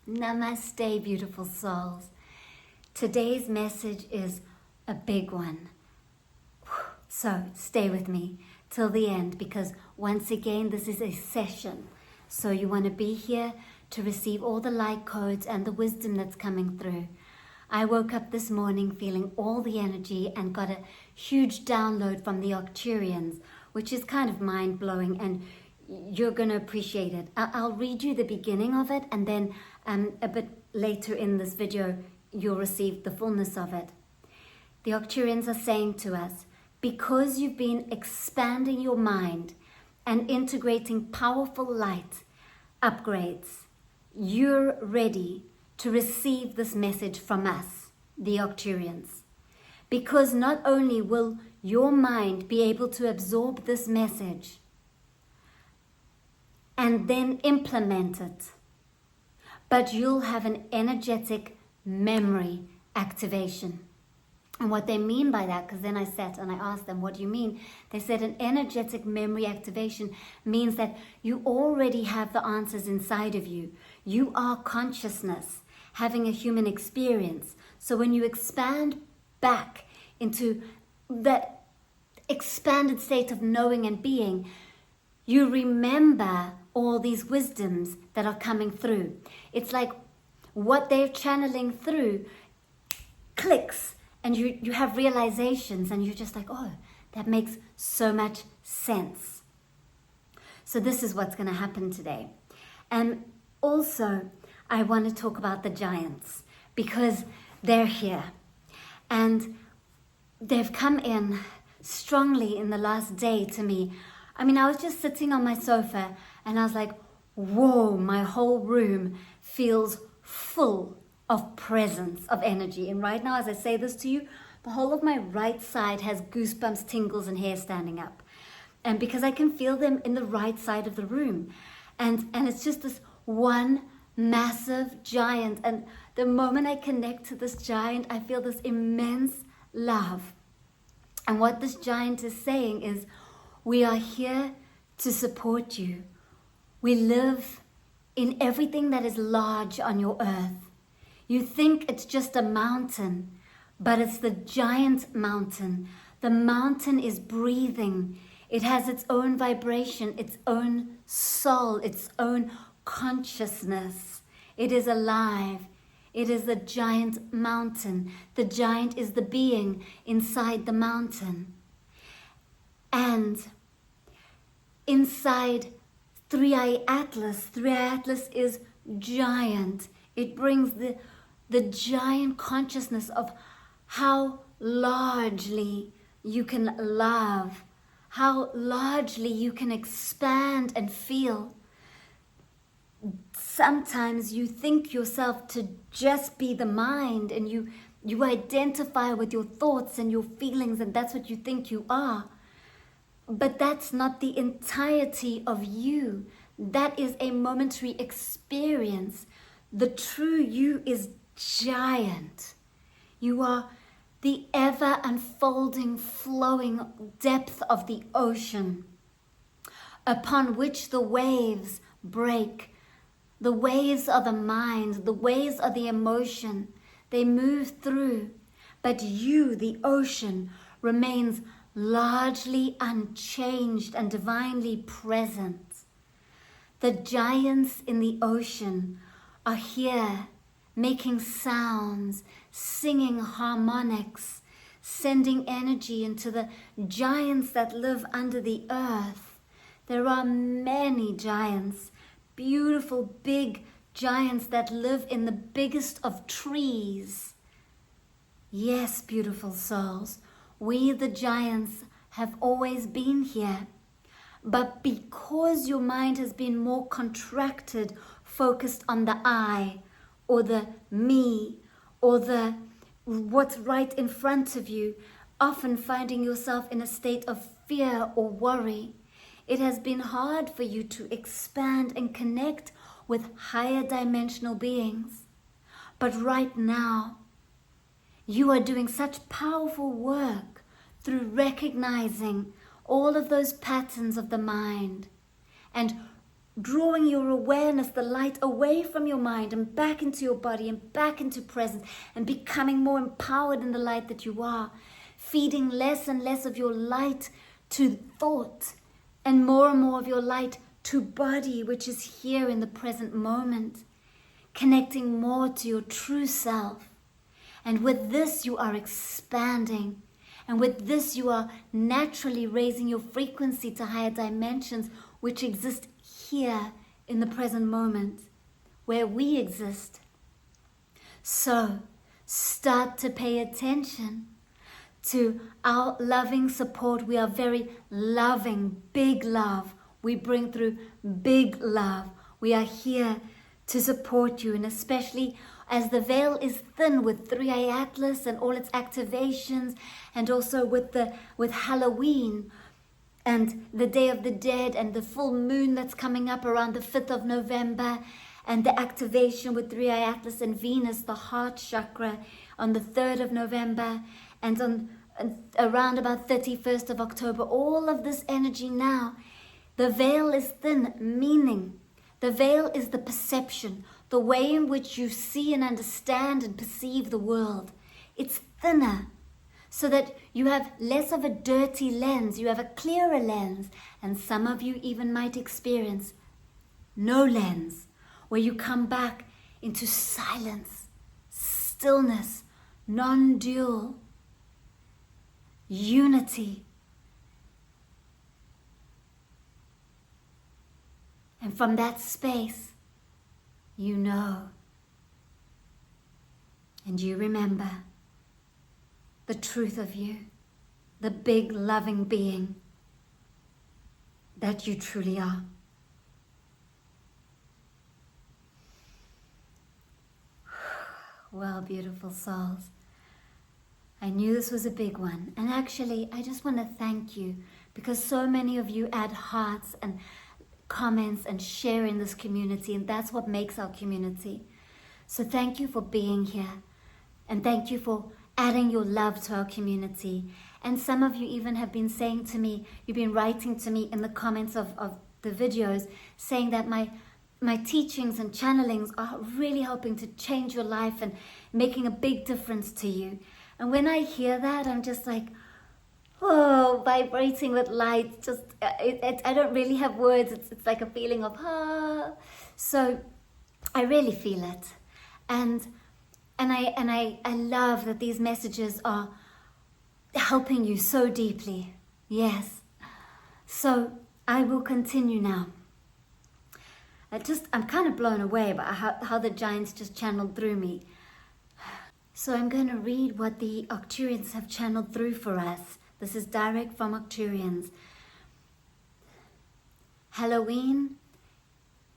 Namaste, beautiful souls. Today's message is a big one. So stay with me till the end, because once again, this is a session. So you want to be here to receive all the light codes and the wisdom that's coming through. I woke up this morning feeling all the energy and got a huge download from the Arcturians, which is kind of mind-blowing, and you're going to appreciate it. I'll read you the beginning of it, and then a bit later in this video, you'll receive the fullness of it. The Arcturians are saying to us, because you've been expanding your mind and integrating powerful light upgrades, you're ready to receive this message from us, the Arcturians. Because not only will your mind be able to absorb this message and then implement it, but you'll have an energetic memory activation. And what they mean by that, because then I sat and I asked them, what do you mean? They said an energetic memory activation means that you already have the answers inside of you. You are consciousness, having a human experience. So when you expand back into that expanded state of knowing and being, you remember all these wisdoms that are coming through. It's like what they're channeling through clicks, and you have realizations, and you're just like, oh, that makes so much sense. So this is what's going to happen today. And also, I want to talk about the giants, because they're here. And they've come in strongly in the last day to me. I mean, I was just sitting on my sofa, and I was like, whoa, my whole room feels full of presence, of energy. And right now, as I say this to you, the whole of my right side has goosebumps, tingles, and hair standing up. And because I can feel them in the right side of the room. And it's just this one massive giant. And the moment I connect to this giant, I feel this immense love. And what this giant is saying is, we are here to support you. We live in everything that is large on your earth. You think it's just a mountain, but it's the giant mountain. The mountain is breathing. It has its own vibration, its own soul, its own consciousness. It is alive. It is the giant mountain. The giant is the being inside the mountain. And inside Three-Eye Atlas is giant. It brings the giant consciousness of how largely you can love, how largely you can expand and feel. Sometimes you think yourself to just be the mind, and you identify with your thoughts and your feelings, and that's what you think you are. But that's not the entirety of you. That is a momentary experience. The true you is giant. You are the ever unfolding, flowing depth of the ocean, upon which the waves break. The waves are the mind, the waves are the emotion. They move through, but you, the ocean, remains largely unchanged and divinely present. The giants in the ocean are here, making sounds, singing harmonics, sending energy into the giants that live under the earth. There are many giants, beautiful big giants that live in the biggest of trees. Yes, beautiful souls, we the giants have always been here. But because your mind has been more contracted, focused on the I, or the me, or the what's right in front of you, often finding yourself in a state of fear or worry, it has been hard for you to expand and connect with higher dimensional beings. But right now, you are doing such powerful work through recognizing all of those patterns of the mind and drawing your awareness, the light, away from your mind and back into your body and back into presence, and becoming more empowered in the light that you are, feeding less and less of your light to thought and more of your light to body, which is here in the present moment, connecting more to your true self. And with this, you are expanding. And with this, you are naturally raising your frequency to higher dimensions, which exist here in the present moment, where we exist. So, start to pay attention to our loving support. We are very loving, big love. We bring through big love. We are here to support you, and especially as the veil is thin with 3i Atlas and all its activations, and also with Halloween and the Day of the Dead and the full moon that's coming up around the 5th of November, and the activation with 3i Atlas and Venus, the heart chakra, on the 3rd of November, and on around about 31st of October. All of this energy now, the veil is thin, meaning the veil is the perception, the way in which you see and understand and perceive the world. It's thinner, so that you have less of a dirty lens, you have a clearer lens, and some of you even might experience no lens, where you come back into silence, stillness, non-dual, unity. And from that space, you know, and you remember the truth of you, the big loving being that you truly are. Well, beautiful souls, I knew this was a big one. And actually, I just want to thank you, because so many of you add hearts and comments and share in this community, and that's what makes our community. So thank you for being here, and thank you for adding your love to our community. And some of you even have been saying to me, you've been writing to me in the comments of the videos, saying that my teachings and channelings are really helping to change your life and making a big difference to you. And when I hear that, I'm just like, oh, vibrating with light. Just I don't really have words. It's like a feeling of So I really feel it, and I love that these messages are helping you so deeply. Yes. So I will continue now. I'm kind of blown away by how the giants just channeled through me. So I'm going to read what the Arcturians have channeled through for us. This is direct from Arcturians. Halloween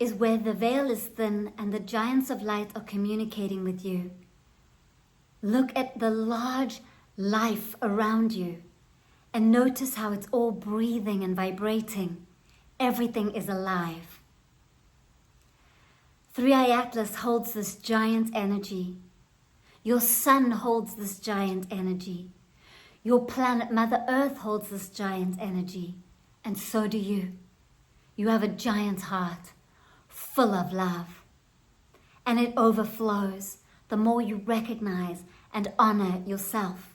is where the veil is thin and the giants of light are communicating with you. Look at the large life around you and notice how it's all breathing and vibrating. Everything is alive. 3i Atlas holds this giant energy. Your sun holds this giant energy. Your planet, Mother Earth, holds this giant energy. And so do you. You have a giant heart full of love. And it overflows the more you recognize and honor yourself.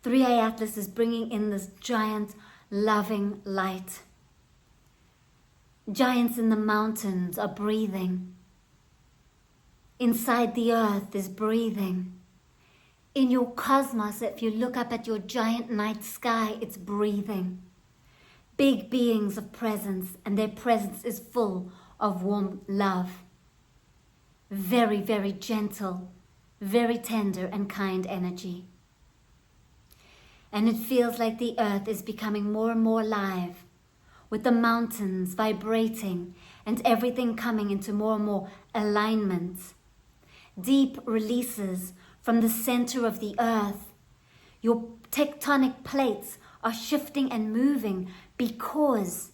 3i Atlas is bringing in this giant loving light. Giants in the mountains are breathing. Inside the earth is breathing. In your cosmos, if you look up at your giant night sky, it's breathing. Big beings of presence, and their presence is full of warm love. Very, very gentle, very tender and kind energy. And it feels like the earth is becoming more and more alive, with the mountains vibrating and everything coming into more and more alignment. Deep releases from the center of the earth. Your tectonic plates are shifting and moving because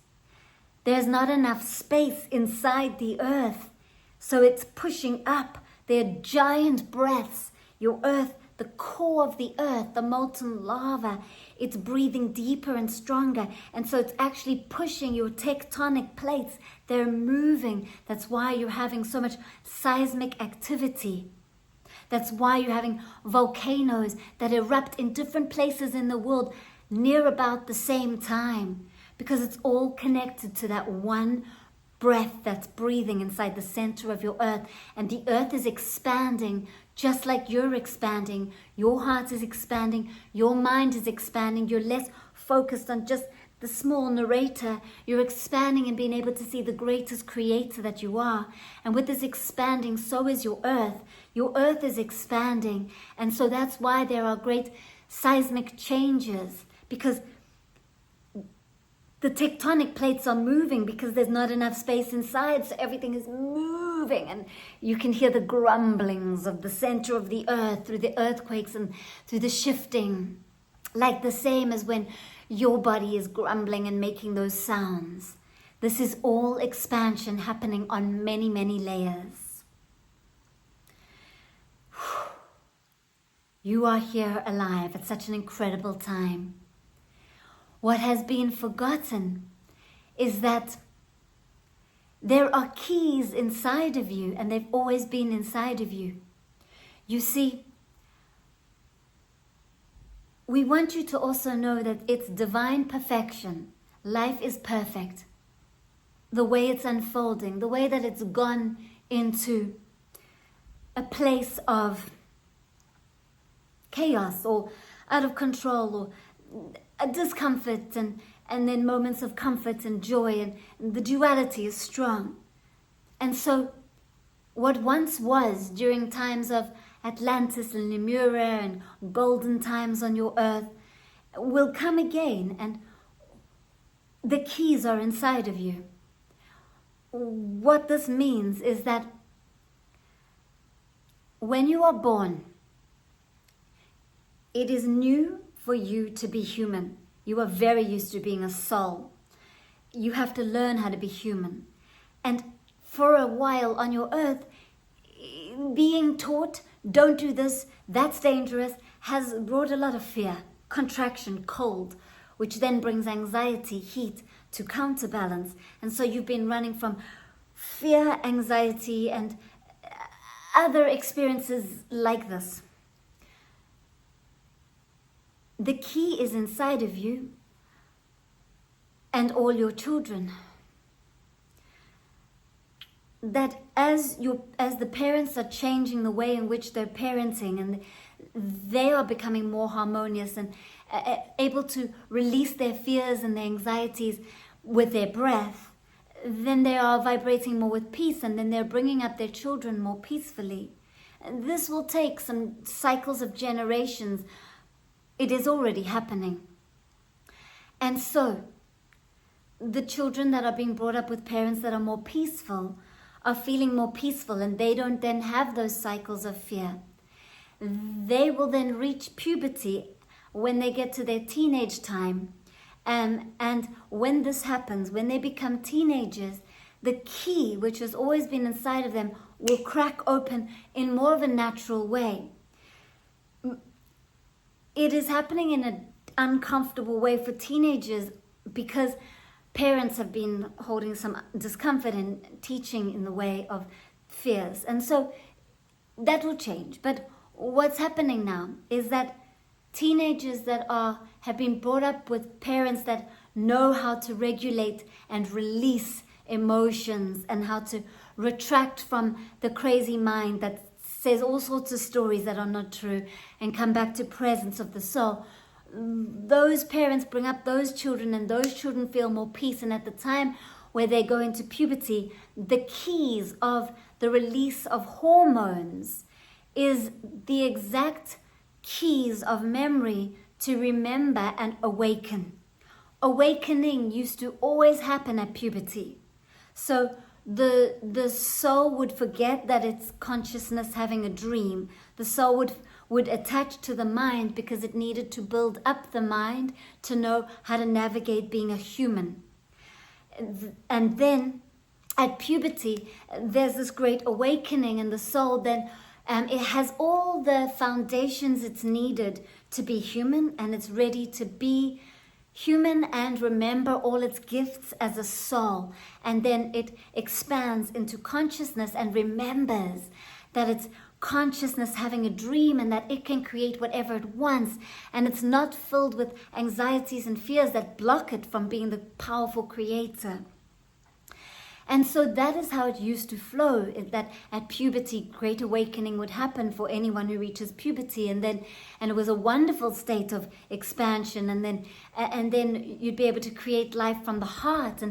there's not enough space inside the earth. So it's pushing up. There are giant breaths. Your earth the core of the earth, the molten lava, it's breathing deeper and stronger. And so it's actually pushing your tectonic plates. They're moving. That's why you're having so much seismic activity. That's why you're having volcanoes that erupt in different places in the world near about the same time, because it's all connected to that one breath that's breathing inside the center of your earth. And the earth is expanding just like you're expanding. Your heart is expanding. Your mind is expanding. You're less focused on just the small narrator. You're expanding and being able to see the greatest creator that you are. And with this expanding, so is your earth. Your earth is expanding. And so that's why there are great seismic changes, because the tectonic plates are moving because there's not enough space inside, so everything is moving, and you can hear the grumblings of the center of the earth through the earthquakes and through the shifting, like the same as when your body is grumbling and making those sounds. This is all expansion happening on many, many layers. You are here alive at such an incredible time. What has been forgotten is that there are keys inside of you, and they've always been inside of you. You see, we want you to also know that it's divine perfection. Life is perfect. The way it's unfolding, the way that it's gone into a place of chaos or out of control or a discomfort and then moments of comfort and joy, and the duality is strong. And so what once was during times of Atlantis and Lemuria and golden times on your earth will come again, and the keys are inside of you. What this means is that when you are born, it is new for you to be human. You are very used to being a soul. You have to learn how to be human. And for a while on your earth, being taught, don't do this, that's dangerous, has brought a lot of fear, contraction, cold, which then brings anxiety, heat to counterbalance. And so you've been running from fear, anxiety, and other experiences like this. The key is inside of you and all your children. That as the parents are changing the way in which they're parenting, and they are becoming more harmonious and able to release their fears and their anxieties with their breath, then they are vibrating more with peace, and then they're bringing up their children more peacefully. And this will take some cycles of generations. It is already happening. And so, the children that are being brought up with parents that are more peaceful are feeling more peaceful, and they don't then have those cycles of fear. They will then reach puberty when they get to their teenage time. And when this happens, when they become teenagers, the key, which has always been inside of them, will crack open in more of a natural way. It is happening in an uncomfortable way for teenagers because parents have been holding some discomfort and teaching in the way of fears. And so that will change. But what's happening now is that teenagers that have been brought up with parents that know how to regulate and release emotions and how to retract from the crazy mind that says all sorts of stories that are not true and come back to presence of the soul. Those parents bring up those children, and those children feel more peace. And at the time where they go into puberty, the keys of the release of hormones is the exact keys of memory to remember and awaken. Awakening used to always happen at puberty. So the soul would forget that it's consciousness having a dream. The soul would attach to the mind because it needed to build up the mind to know how to navigate being a human. And then at puberty, there's this great awakening, and the soul then It has all the foundations it's needed to be human, and it's ready to be human and remember all its gifts as a soul. And then it expands into consciousness and remembers that it's consciousness having a dream and that it can create whatever it wants. And it's not filled with anxieties and fears that block it from being the powerful creator. And so that is how it used to flow, that at puberty, great awakening would happen for anyone who reaches puberty. And it was a wonderful state of expansion. And then you'd be able to create life from the heart.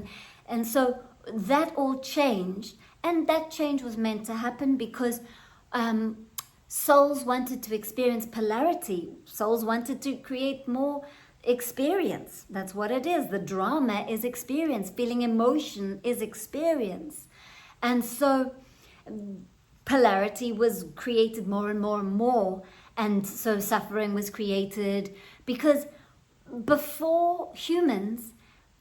And so that all changed. And that change was meant to happen because souls wanted to experience polarity. Souls wanted to create more experience. That's what it is. The drama is experience. Feeling emotion is experience. And so polarity was created more and more and more. And so suffering was created because before humans,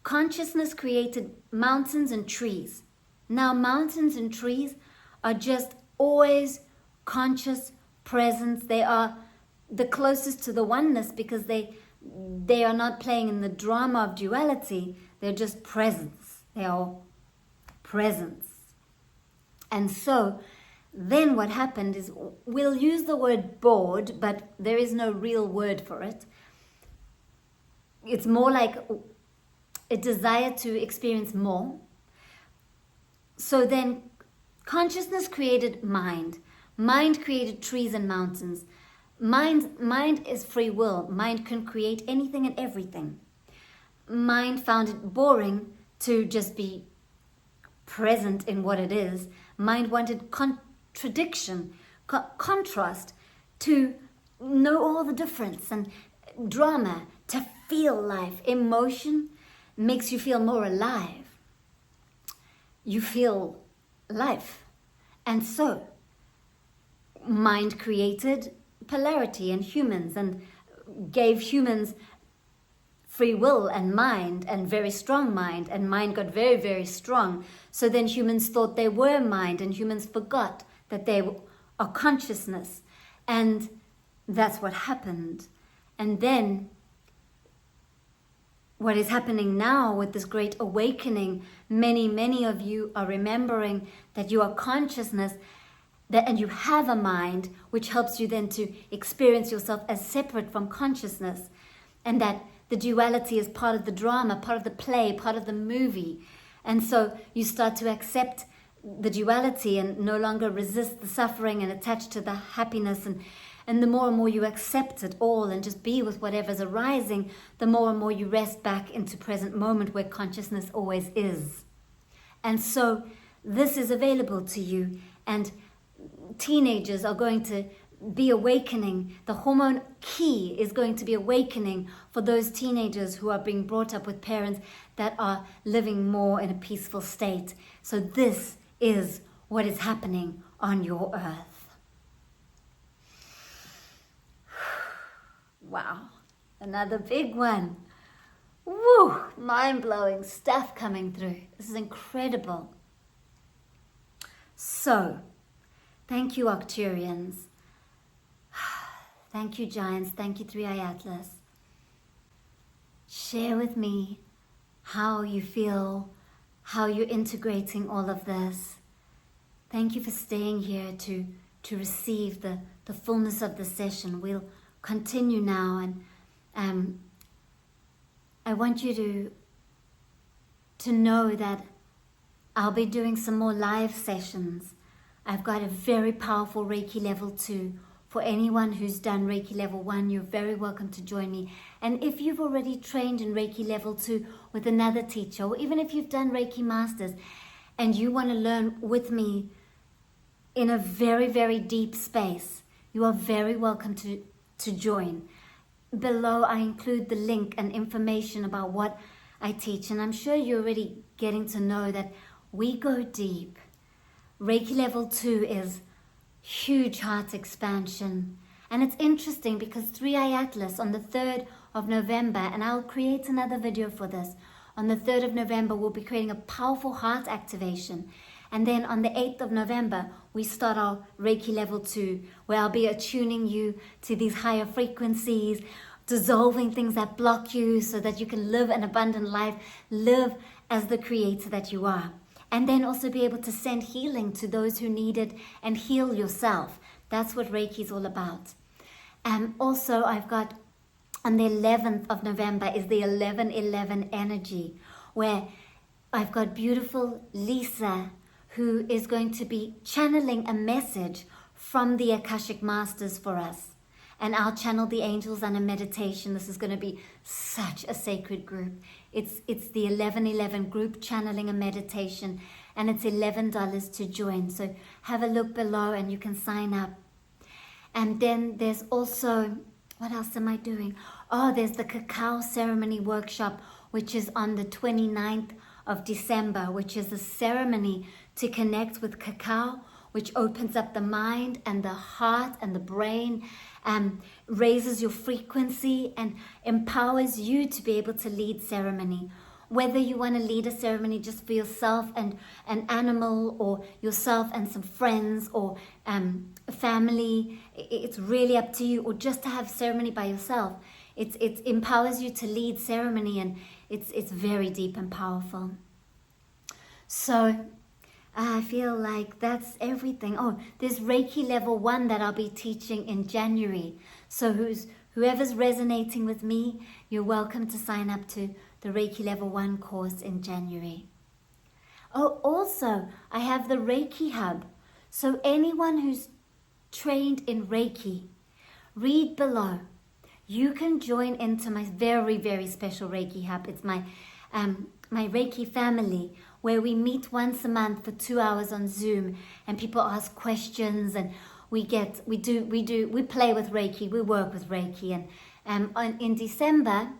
consciousness created mountains and trees. Now mountains and trees are just always conscious presence. They are the closest to the oneness because they are not playing in the drama of duality. They're just presence. They are presence. And so then what happened is, we'll use the word bored, but there is no real word for it. It's more like a desire to experience more. So then consciousness created mind. Mind created trees and mountains. Mind is free will. Mind can create anything and everything. Mind found it boring to just be present in what it is. Mind wanted contradiction, contrast, to know all the difference, and drama, to feel life. Emotion makes you feel more alive. You feel life. And so mind created polarity in humans and gave humans free will and mind, and very strong mind, and mind got very, very strong. So then humans thought they were mind, and humans forgot that they are consciousness. And that's what happened. And then what is happening now with this great awakening, many of you are remembering that you are consciousness, and you have a mind, which helps you then to experience yourself as separate from consciousness, and that the duality is part of the drama, part of the play, part of the movie. And so you start to accept the duality and no longer resist the suffering and attach to the happiness. And the more and more you accept it all and just be with whatever's arising, the more and more you rest back into present moment where consciousness always is. And so this is available to you. And teenagers are going to be awakening. The hormone key is going to be awakening for those teenagers who are being brought up with parents that are living more in a peaceful state. So this is what is happening on your earth. Wow, another big one. Woo, mind-blowing stuff coming through. This is incredible. So, thank you, Arcturians. Thank you, Giants. Thank you, 3i Atlas. Share with me how you feel, how you're integrating all of this. Thank you for staying here to receive the fullness of the session. We'll continue now, and I want you to know that I'll be doing some more live sessions. I've got a very powerful Reiki level 2. For anyone who's done Reiki level 1, you're very welcome to join me. And if you've already trained in Reiki level 2 with another teacher, or even if you've done Reiki Masters and you want to learn with me in a very, very deep space, you are very welcome to join. Below I include the link and information about what I teach, and I'm sure you're already getting to know that we go deep. Reiki level 2 is huge heart expansion, and it's interesting because 3i Atlas on the 3rd of November, and I'll create another video for this, on the 3rd of November we'll be creating a powerful heart activation, And then on the 8th of November, we start our Reiki level 2, where I'll be attuning you to these higher frequencies, dissolving things that block you so that you can live an abundant life, live as the creator that you are. And then also be able to send healing to those who need it and heal yourself. That's what Reiki is all about. Also, I've got on the 11th of November is the 11/11 energy, where I've got beautiful Lisa, who is going to be channeling a message from the Akashic Masters for us. And I'll channel the angels on a meditation. This is going to be such a sacred group. It's the 11/11 group channeling a meditation, and it's $11 to join. So have a look below and you can sign up. And then there's also, what else am I doing? Oh, there's the cacao ceremony workshop, which is on the 29th of December, which is a ceremony to connect with cacao, which opens up the mind and the heart and the brain, raises your frequency and empowers you to be able to lead ceremony. Whether you want to lead a ceremony just for yourself and an animal, or yourself and some friends, or family, it's really up to you, or just to have ceremony by yourself. It empowers you to lead ceremony, and it's very deep and powerful. So I feel like that's everything. Oh, there's Reiki level 1 that I'll be teaching in January. So whoever's resonating with me, you're welcome to sign up to the Reiki level 1 course in January. Oh, also, I have the Reiki Hub. So anyone who's trained in Reiki, read below. You can join into my very, very special Reiki Hub. It's my Reiki family, where we meet once a month for 2 hours on Zoom, and people ask questions, and we play with Reiki, we work with Reiki. And in December,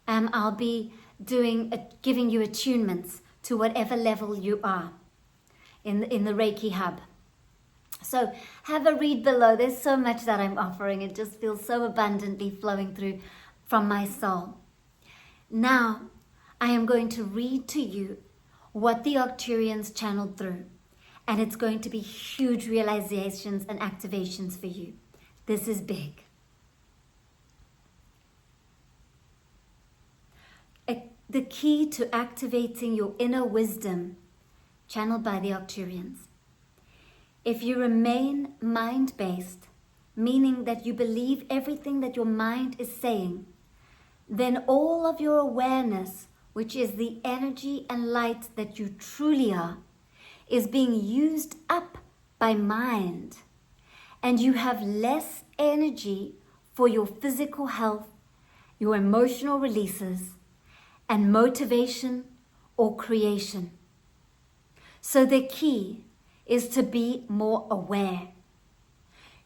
I'll be giving you attunements to whatever level you are in the Reiki Hub. So have a read below. There's so much that I'm offering. It just feels so abundantly flowing through from my soul. Now, I am going to read to you what the Arcturians channeled through. And it's going to be huge realizations and activations for you. This is big. The key to activating your inner wisdom, channeled by the Arcturians. If you remain mind-based, meaning that you believe everything that your mind is saying, then all of your awareness, which is the energy and light that you truly are, is being used up by mind. And you have less energy for your physical health, your emotional releases, and motivation or creation. So the key is to be more aware.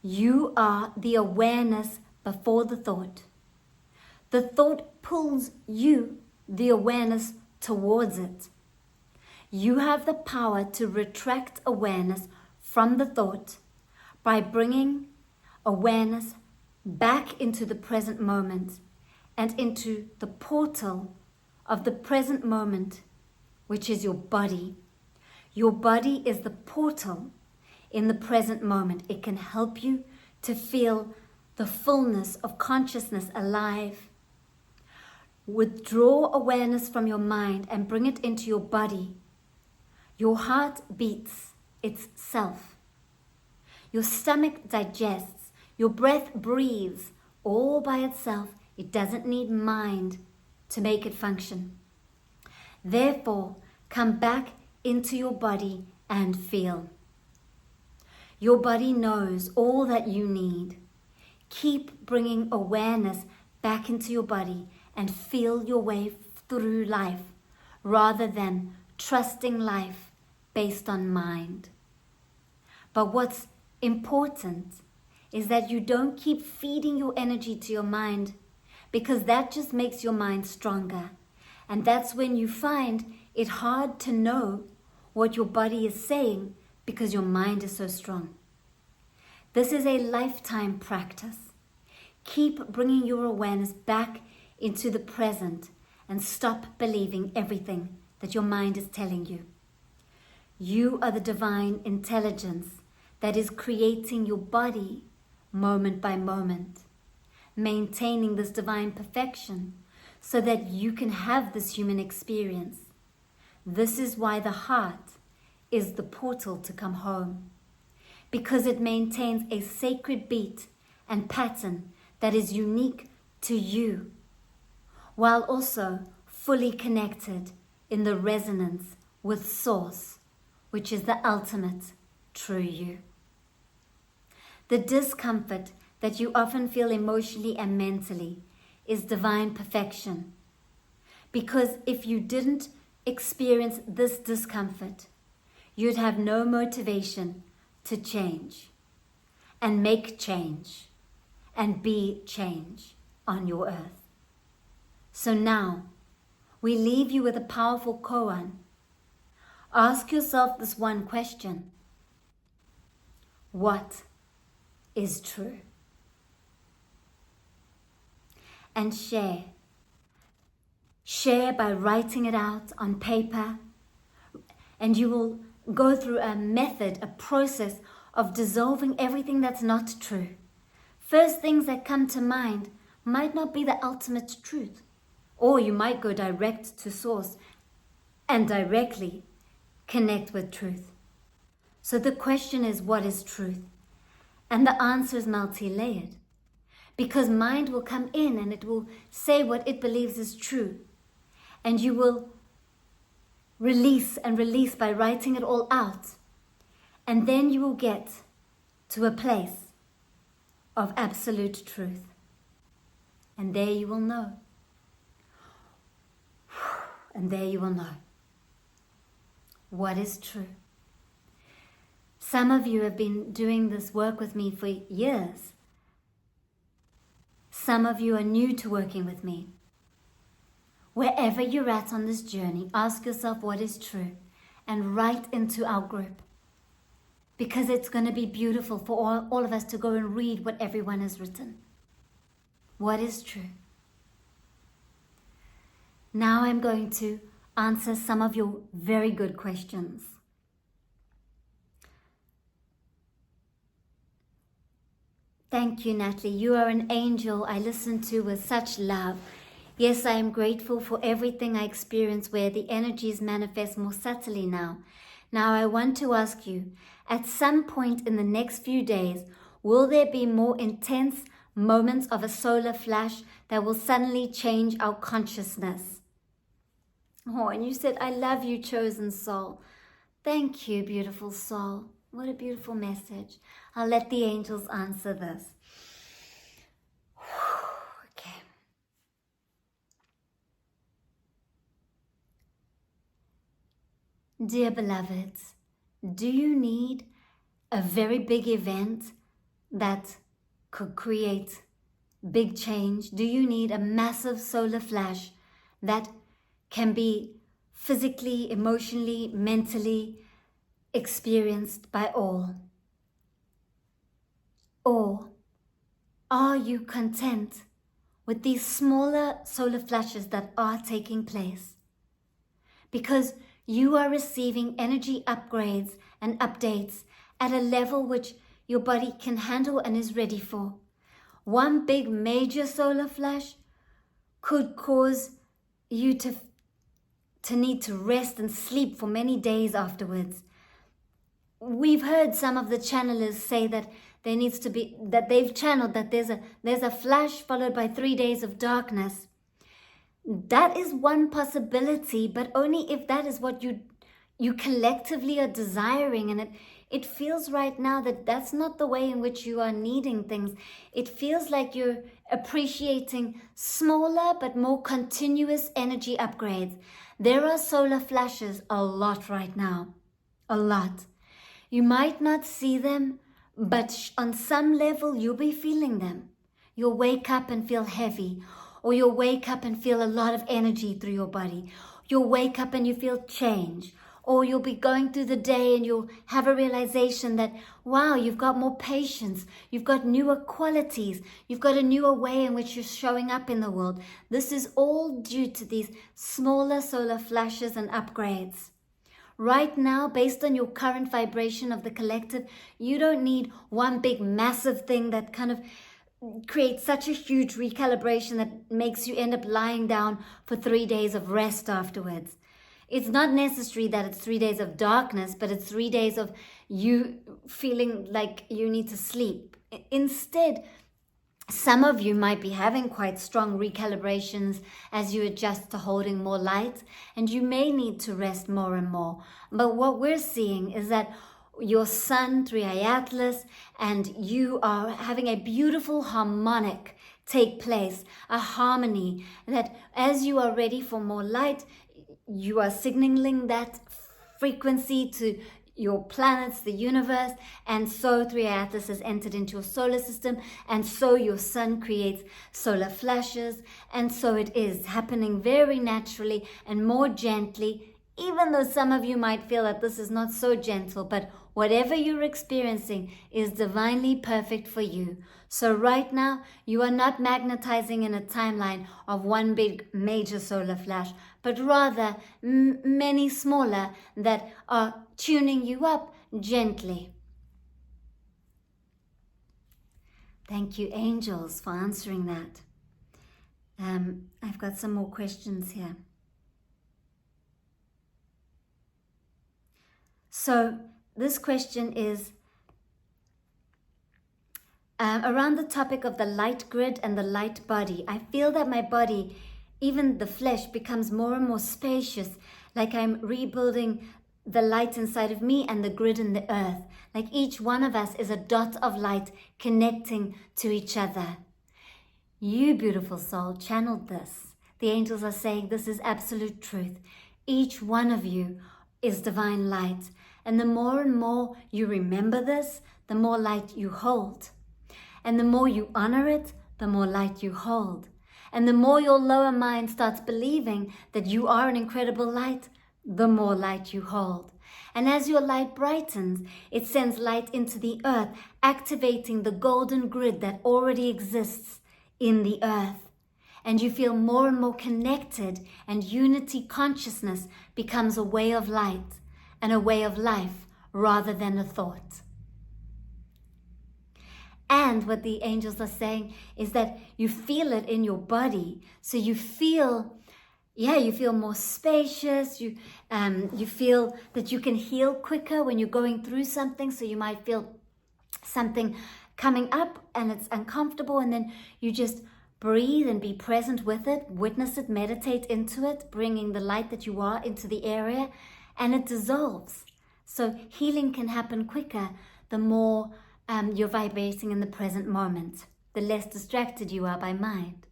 You are the awareness before the thought. The thought pulls you, the awareness, towards it. You have the power to retract awareness from the thought by bringing awareness back into the present moment and into the portal of the present moment, which is your body. Your body is the portal in the present moment. It can help you to feel the fullness of consciousness alive. Withdraw awareness from your mind and bring it into your body. Your heart beats itself. Your stomach digests. Your breath breathes all by itself. It doesn't need mind to make it function. Therefore, come back into your body and feel. Your body knows all that you need. Keep bringing awareness back into your body and feel your way through life rather than trusting life based on mind. But what's important is that you don't keep feeding your energy to your mind, because that just makes your mind stronger. And that's when you find it hard to know what your body is saying because your mind is so strong. This is a lifetime practice. Keep bringing your awareness back into the present and stop believing everything that your mind is telling you. You are the divine intelligence that is creating your body moment by moment, maintaining this divine perfection so that you can have this human experience. This is why the heart is the portal to come home, because it maintains a sacred beat and pattern that is unique to you, while also fully connected in the resonance with Source, which is the ultimate true you. The discomfort that you often feel emotionally and mentally is divine perfection. Because if you didn't experience this discomfort, you'd have no motivation to change and make change and be change on your earth. So now, we leave you with a powerful koan. Ask yourself this one question. What is true? And share. Share by writing it out on paper, and you will go through a method, a process of dissolving everything that's not true. First things that come to mind might not be the ultimate truth, or you might go direct to Source and directly connect with truth. So the question is, what is truth? And the answer is multi-layered. Because mind will come in and it will say what it believes is true. And you will release and release by writing it all out. And then you will get to a place of absolute truth. And there you will know. And there you will know what is true. Some of you have been doing this work with me for years. Some of you are new to working with me. Wherever you're at on this journey, ask yourself what is true and write into our group. Because it's going to be beautiful for all of us to go and read what everyone has written. What is true? Now I'm going to answer some of your very good questions. Thank you, Natalie. You are an angel I listen to with such love. Yes, I am grateful for everything I experience where the energies manifest more subtly now. Now I want to ask you, at some point in the next few days, will there be more intense moments of a solar flash that will suddenly change our consciousness? Oh, and you said, I love you, chosen soul. Thank you, beautiful soul. What a beautiful message. I'll let the angels answer this. Okay. Dear beloveds, do you need a very big event that could create big change? Do you need a massive solar flash that can be physically, emotionally, mentally experienced by all? Or are you content with these smaller solar flashes that are taking place? Because you are receiving energy upgrades and updates at a level which your body can handle and is ready for. One big major solar flash could cause you to need to rest and sleep for many days afterwards. We've heard some of the channelers say that they've channeled that there's a flash followed by 3 days of darkness. That is one possibility, but only if that is what you collectively are desiring. And it feels right now that that's not the way in which you are needing things. It feels like you're appreciating smaller but more continuous energy upgrades. There are solar flashes a lot right now. A lot. You might not see them, but on some level you'll be feeling them. You'll wake up and feel heavy. Or you'll wake up and feel a lot of energy through your body. You'll wake up and you feel change. Or you'll be going through the day and you'll have a realization that, wow, you've got more patience. You've got newer qualities. You've got a newer way in which you're showing up in the world. This is all due to these smaller solar flashes and upgrades. Right now, based on your current vibration of the collective, you don't need one big massive thing that kind of creates such a huge recalibration that makes you end up lying down for 3 days of rest afterwards. It's not necessary that it's 3 days of darkness, but it's 3 days of you feeling like you need to sleep. Instead, some of you might be having quite strong recalibrations as you adjust to holding more light, and you may need to rest more and more. But what we're seeing is that your sun, Triatlas, and you are having a beautiful harmonic take place, a harmony that as you are ready for more light, you are signaling that frequency to your planets, the universe, and so Triatlas has entered into your solar system, and so your sun creates solar flashes, and so it is happening very naturally and more gently, even though some of you might feel that this is not so gentle, but whatever you're experiencing is divinely perfect for you. So right now, you are not magnetizing in a timeline of one big major solar flash, but rather many smaller that are tuning you up gently. Thank you, angels, for answering that. I've got some more questions here. So this question is around the topic of the light grid and the light body. I feel that my body, even the flesh, becomes more and more spacious, like I'm rebuilding the light inside of me and the grid in the earth. Like each one of us is a dot of light connecting to each other. You, beautiful soul, channeled this. The angels are saying this is absolute truth. Each one of you is divine light. And the more and more you remember this, the more light you hold. And the more you honor it, the more light you hold. And the more your lower mind starts believing that you are an incredible light, the more light you hold. And as your light brightens, it sends light into the earth, activating the golden grid that already exists in the earth. And you feel more and more connected, and unity consciousness becomes a way of light and a way of life rather than a thought. And what the angels are saying is that you feel it in your body. So you feel more spacious. You feel that you can heal quicker when you're going through something. So you might feel something coming up and it's uncomfortable, and then you just breathe and be present with it, witness it, meditate into it, bringing the light that you are into the area, and it dissolves. So healing can happen quicker the more you're vibrating in the present moment, the less distracted you are by mind.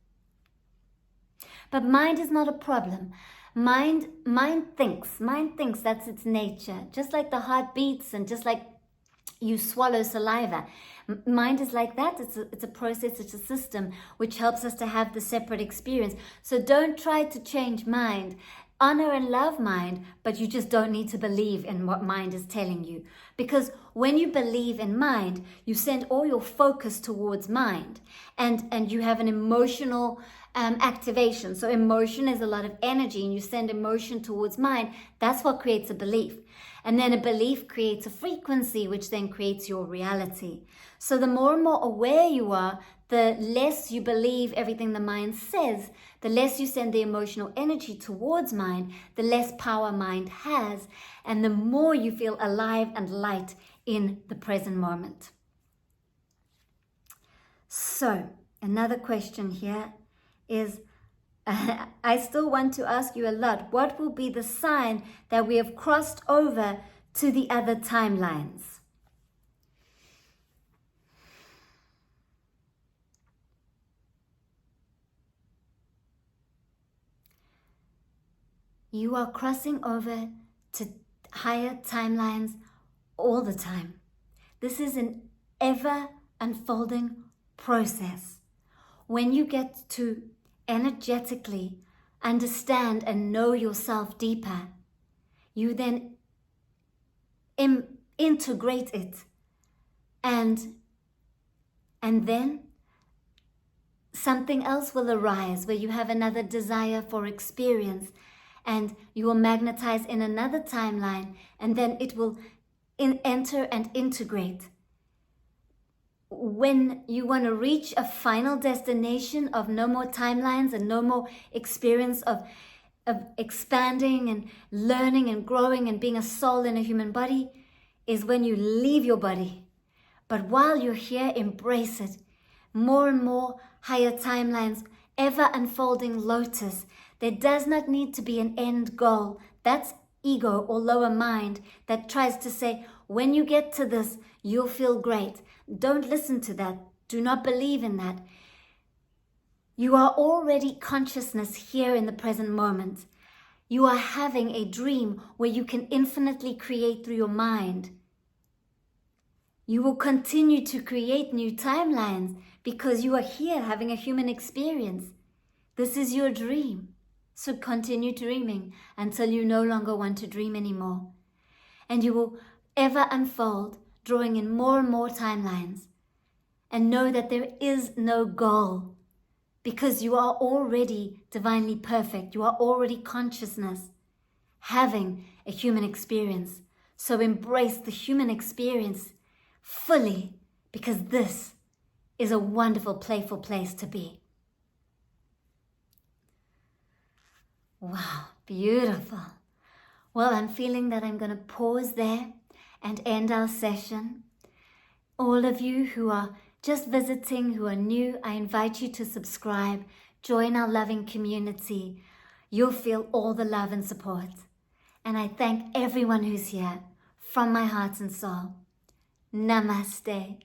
But mind is not a problem. Mind thinks that's its nature. Just like the heart beats and just like you swallow saliva. Mind is like that. It's a process, it's a system which helps us to have the separate experience. So don't try to change mind. Honor and love mind, but you just don't need to believe in what mind is telling you. Because when you believe in mind, you send all your focus towards mind, and you have an emotional activation. So emotion is a lot of energy, and you send emotion towards mind. That's what creates a belief. And then a belief creates a frequency, which then creates your reality. So the more and more aware you are, the less you believe everything the mind says, the less you send the emotional energy towards mind, the less power mind has, and the more you feel alive and light in the present moment. So, another question here is, I still want to ask you a lot. What will be the sign that we have crossed over to the other timelines? You are crossing over to higher timelines all the time. This is an ever unfolding process. When you get to energetically understand and know yourself deeper, you then integrate it, and then something else will arise where you have another desire for experience, and you will magnetize in another timeline, and then it will enter and integrate. When you want to reach a final destination of no more timelines and no more experience of expanding and learning and growing and being a soul in a human body, is when you leave your body. But while you're here, embrace it. More and more higher timelines, ever unfolding lotus. There does not need to be an end goal. That's ego or lower mind that tries to say, when you get to this, you'll feel great. Don't listen to that. Do not believe in that. You are already consciousness here in the present moment. You are having a dream where you can infinitely create through your mind. You will continue to create new timelines because you are here having a human experience. This is your dream. So continue dreaming until you no longer want to dream anymore. And you will ever unfold, drawing in more and more timelines. And know that there is no goal, because you are already divinely perfect. You are already consciousness, having a human experience. So embrace the human experience fully, because this is a wonderful, playful place to be. Wow, beautiful. Well, I'm feeling that I'm going to pause there and end our session. All of you who are just visiting, who are new, I invite you to subscribe, join our loving community. You'll feel all the love and support. And I thank everyone who's here from my heart and soul. Namaste.